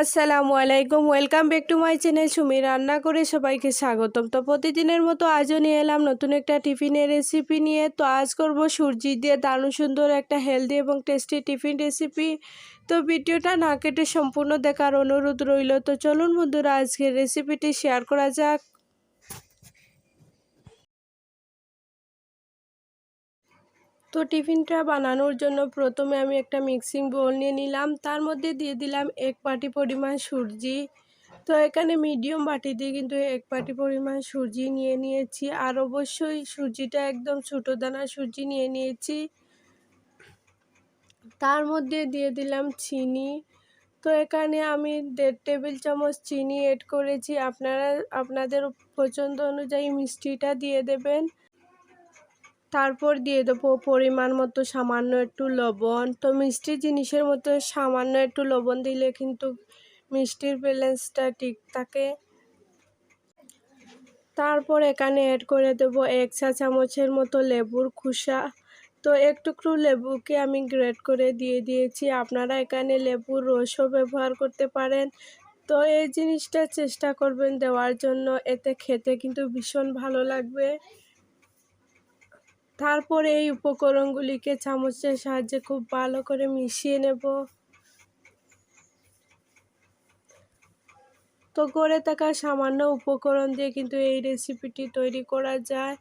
আসসালামু আলাইকুম, welcome back to my channel Sumi রান্না করে সবাইকে স্বাগতম। তো প্রতিদিনের মতো আজও নিয়ে এলাম নতুন একটা টিফিনের রেসিপি নিয়ে। তো আজ করব সুজি দিয়ে দারুণ সুন্দর একটা হেলদি এবং টেস্টি টিফিন রেসিপি। তো ভিডিওটা না কেটে সম্পূর্ণ দেখার অনুরোধ রইল। তো চলুন বন্ধুরা, আজকের রেসিপিটি শেয়ার করা যাক। তো টিফিনটা বানানোর জন্য প্রথমে আমি একটা মিক্সিং বোল নিয়ে নিলাম, তার মধ্যে দিয়ে দিলাম 1 বাটি পরিমাণ সুজি। তো এখানে মিডিয়াম বাটি দিয়ে কিন্তু 1 বাটি পরিমাণ সুজি নিয়ে নিয়েছি, আর অবশ্যই সুজিটা একদম ছোটো দানার সুজি নিয়ে নিয়েছি। তার মধ্যে দিয়ে দিলাম চিনি। তো এখানে আমি 1.5 টেবিল চামচ চিনি এড করেছি, আপনারা আপনাদের পছন্দ অনুযায়ী মিষ্টিটা দিয়ে দেবেন। তারপর দিয়ে দেবো পরিমাণ মতো সামান্য একটু লবণ। তো মিষ্টি জিনিসের মতো সামান্য একটু লবণ দিলে কিন্তু মিষ্টির ব্যালেন্সটা ঠিক থাকে। তারপর এখানে অ্যাড করে দেবো 1 চা চামচের মতো লেবুর খোসা। তো এক টুকরো লেবুকে আমি গ্রেট করে দিয়ে দিয়েছি, আপনারা এখানে লেবুর রসও ব্যবহার করতে পারেন। তো এই জিনিসটা চেষ্টা করবেন দেওয়ার জন্য, এতে খেতে কিন্তু ভীষণ ভালো লাগবে। তারপরে এই উপকরণগুলিকে চামচের সাহায্যে খুব ভালো করে মিশিয়ে নেব। তো করে থাকা সামান্য উপকরণ দিয়ে কিন্তু এই রেসিপিটি তৈরি করা যায়।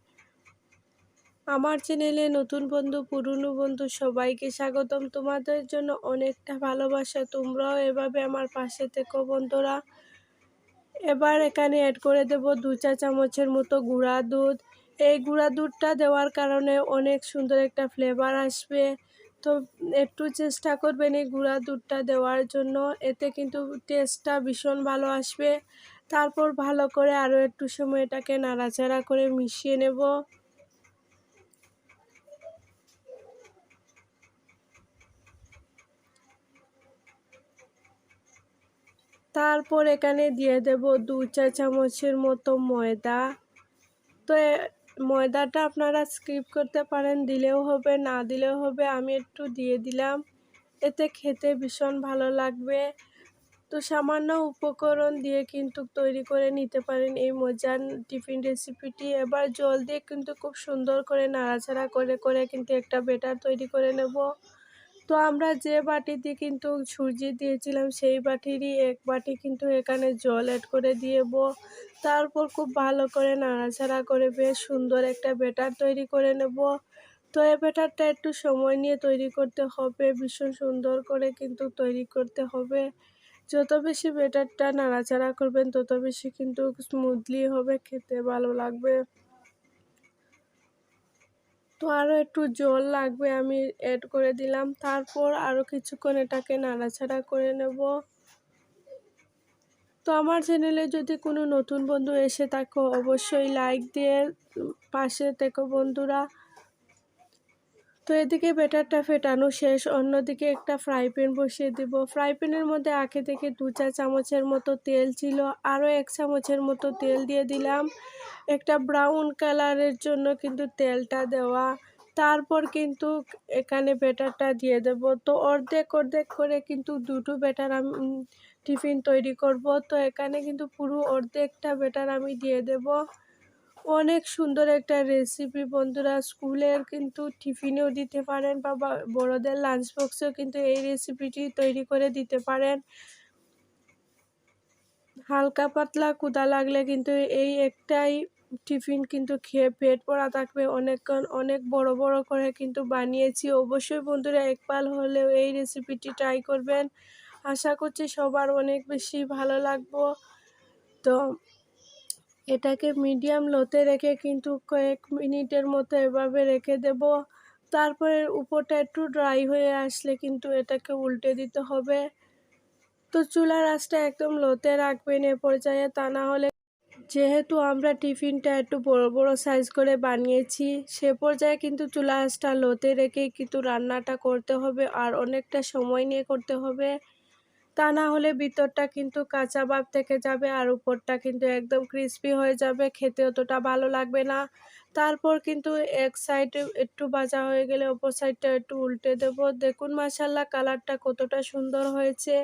আমার চ্যানেলে নতুন বন্ধু পুরনো বন্ধু সবাইকে স্বাগতম। তোমাদের জন্য অনেকটা ভালোবাসা, তোমরাও এভাবে আমার পাশে থেকো বন্ধুরা। এবার এখানে অ্যাড করে দেব 2 চা চামচের মতো গুঁড়া দুধ। এই গুঁড়া দুধটা দেওয়ার কারণে অনেক সুন্দর একটা ফ্লেভার আসবে। তো একটু চেষ্টা করবেন এই গুঁড়া দুধটা দেওয়ার জন্য, এতে কিন্তু টেস্টটা ভীষণ ভালো আসবে। তারপর ভালো করে আরও একটু সময় এটাকে নাড়াচাড়া করে মিশিয়ে নেব। তারপর এখানে দিয়ে দেব 2 চা চামচের মতো ময়দা। তো ময়দাটা আপনারা স্কিপ করতে পারেন, দিলেও হবে না দিলেও হবে, আমি একটু দিয়ে দিলাম, এতে খেতে ভীষণ ভালো লাগবে। তো সামান্য উপকরণ দিয়ে কিন্তু তৈরি করে নিতে পারেন এই মজার টিফিন রেসিপিটি। এবার জল দিয়ে কিন্তু খুব সুন্দর করে নাড়াচাড়া করে করে কিন্তু একটা ব্যাটার তৈরি করে নেব। তো আমরা যে বাটিতে কিন্তু সুজি দিয়েছিলাম সেই বাটিরই 1 বাটি কিন্তু এখানে জল অ্যাড করে দিব। তারপর খুব ভালো করে নাড়াচাড়া করে বেশ সুন্দর একটা ব্যাটার তৈরি করে নেব। তো এই ব্যাটারটা একটু সময় নিয়ে তৈরি করতে হবে, ভীষণ সুন্দর করে কিন্তু তৈরি করতে হবে। যত বেশি ব্যাটারটা নাড়াচাড়া করবেন তত বেশি কিন্তু স্মুথলি হবে, খেতে ভালো লাগবে। তো আরও একটু জল লাগবে, আমি অ্যাড করে দিলাম। তারপর আরও কিছুক্ষণ এটাকে নাড়াচাড়া করে নেব। তো আমার চ্যানেলে যদি কোনো নতুন বন্ধু এসে থাকো অবশ্যই লাইক দিয়ে পাশে থেকো বন্ধুরা। তো এদিকে ব্যাটারটা ফেটানো শেষ, অন্যদিকে একটা ফ্রাই প্যান বসিয়ে দিব। ফ্রাই প্যানের মধ্যে আগে থেকে 2 চা চামচের মতো তেল ছিল, আরও 1 চামচের মতো তেল দিয়ে দিলাম। একটা ব্রাউন কালারের জন্য কিন্তু তেলটা দেওয়া। তারপর কিন্তু এখানে ব্যাটারটা দিয়ে দেব। তো অর্ধেক অর্ধেক করে কিন্তু দুটো ব্যাটার আমি টিফিন তৈরি করব। তো এখানে কিন্তু পুরো অর্ধেকটা ব্যাটার আমি দিয়ে দেব। অনেক সুন্দর একটা রেসিপি বন্ধুরা, স্কুলের কিন্তু টিফিনেও দিতে পারেন বা বড়দের লাঞ্চ বক্সেও কিন্তু এই রেসিপিটি তৈরি করে দিতে পারেন। হালকা পাতলা ক্ষুধা লাগলে কিন্তু এই একটাই টিফিন কিন্তু খেয়ে পেট ভরা থাকবে অনেকক্ষণ। অনেক বড় বড় করে কিন্তু বানিয়েছি। অবশ্যই বন্ধুরা একবার হলেও এই রেসিপিটি ট্রাই করবেন, আশা করছি সবার অনেক বেশি ভালো লাগবে। তো এটাকে মিডিয়াম লোতে রেখে কিন্তু কয়েক মিনিটের মতো এভাবে রেখে দেব। তারপরে উপরটা একটু ড্রাই হয়ে আসলে কিন্তু এটাকে উল্টে দিতে হবে। তো চুলার আঁচটা একদম লোতে রাখবেন এ পর্যায়ে, তা না হলে যেহেতু আমরা টিফিনটা একটু বড় বড় সাইজ করে বানিয়েছি, সে পর্যায়ে কিন্তু চুলা আঁচটা লোতে রেখেই কিন্তু রান্নাটা করতে হবে, আর অনেকটা সময় নিয়ে করতে হবে। তা না হলে ভিতরটা কিন্তু কাঁচা ভাব থেকে যাবে আর উপরটা কিন্তু একদম ক্রিস্পি হয়ে যাবে, খেতে অতটা ভালো লাগবে না। তারপর কিন্তু এক সাইড একটু ভাজা হয়ে গেলে অপর সাইডটা একটু উল্টে দেব। দেখুন মাশাআল্লাহ কালারটা কতটা সুন্দর হয়েছে।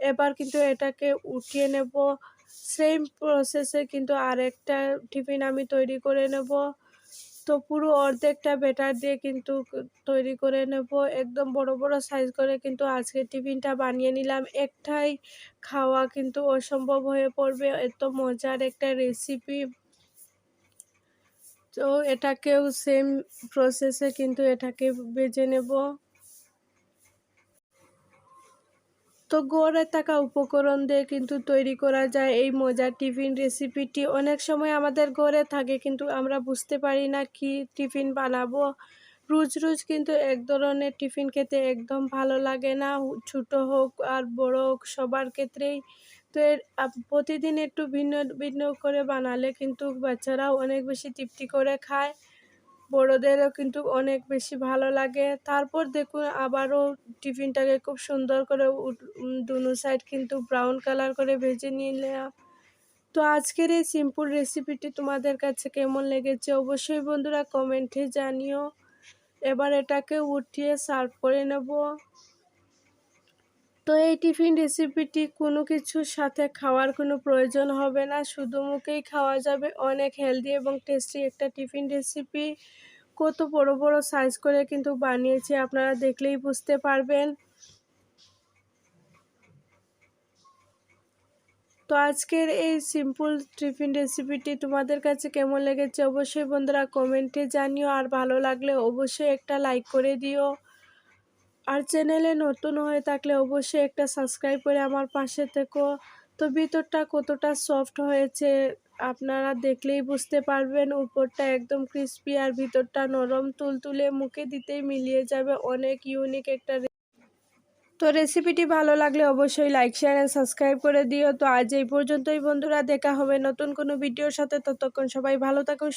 এবার কিন্তু এটাকে উঠিয়ে নেব। সেম প্রসেসে কিন্তু আরেকটা টিফিন আমি তৈরি করে নেব। তো পুরো অর্ধেকটা ব্যাটার দিয়ে কিন্তু তৈরি করে নেব। একদম বড় বড় সাইজ করে কিন্তু আজকের টিফিনটা বানিয়ে নিলাম। একটাই খাওয়া কিন্তু অসম্ভব হয়ে পড়বে, এত মজার একটা রেসিপি। তো এটাকেও সেম প্রসেসে কিন্তু এটাকে ভেজে নেব। তো ঘরে থাকা উপকরণ দিয়ে কিন্তু তৈরি করা যায় এই মজার টিফিন রেসিপিটি। অনেক সময় আমাদের ঘরে থাকে কিন্তু আমরা বুঝতে পারি না কি টিফিন বানাবো। রোজ রোজ কিন্তু এক ধরনের টিফিন খেতে একদম ভালো লাগে না, ছোট হোক আর বড় হোক সবার ক্ষেত্রেই। তো প্রতিদিন একটু ভিন্ন ভিন্ন করে বানালে কিন্তু বাচ্চারাও অনেক বেশি তৃপ্তি করে খায়, বড়োদেরও কিন্তু অনেক বেশি ভালো লাগে। তারপর দেখুন আবারও টিফিনটাকে খুব সুন্দর করে দুনো সাইড কিন্তু ব্রাউন কালার করে ভেজে নিলাম। তো আজকের এই সিম্পল রেসিপিটি তোমাদের কাছে কেমন লেগেছে অবশ্যই বন্ধুরা কমেন্টে জানিও। এবার এটাকে উঠিয়ে সার্ভ করে নেব। তো এই টিফিন রেসিপিটি কোনো কিছুর সাথে খাওয়ার কোনো প্রয়োজন হবে না, শুধু মুখেই খাওয়া যাবে। অনেক হেলদি এবং টেস্টি একটা টিফিন রেসিপি। কত বড় বড় সাইজ করে কিন্তু বানিয়েছি, আপনারা দেখলেই বুঝতে পারবেন। তো আজকের এই সিম্পল টিফিন রেসিপিটি তোমাদের কাছে কেমন লেগেছে অবশ্যই বন্ধুরা কমেন্টে জানিও। আর ভালো লাগলে অবশ্যই একটা লাইক করে দিও। আর চ্যানেলে নতুন হয়ে থাকলে অবশ্যই একটা সাবস্ক্রাইব করে আমার পাশে থেকো। তো ভিতরটা কতটা সফট হয়েছে আপনারা দেখলেই বুঝতে পারবেন। উপরটা একদম ক্রিস্পি আর ভিতরটা নরম তুলতুলে, মুখে দিতেই মিলিয়ে যাবে। অনেক ইউনিক একটা। তো রেসিপিটি ভালো লাগলে অবশ্যই লাইক শেয়ার অ্যান্ড সাবস্ক্রাইব করে দিও। তো আজ এই পর্যন্তই বন্ধুরা, দেখা হবে নতুন কোনো ভিডিওর সাথে। ততক্ষণ সবাই ভালো থাকুন।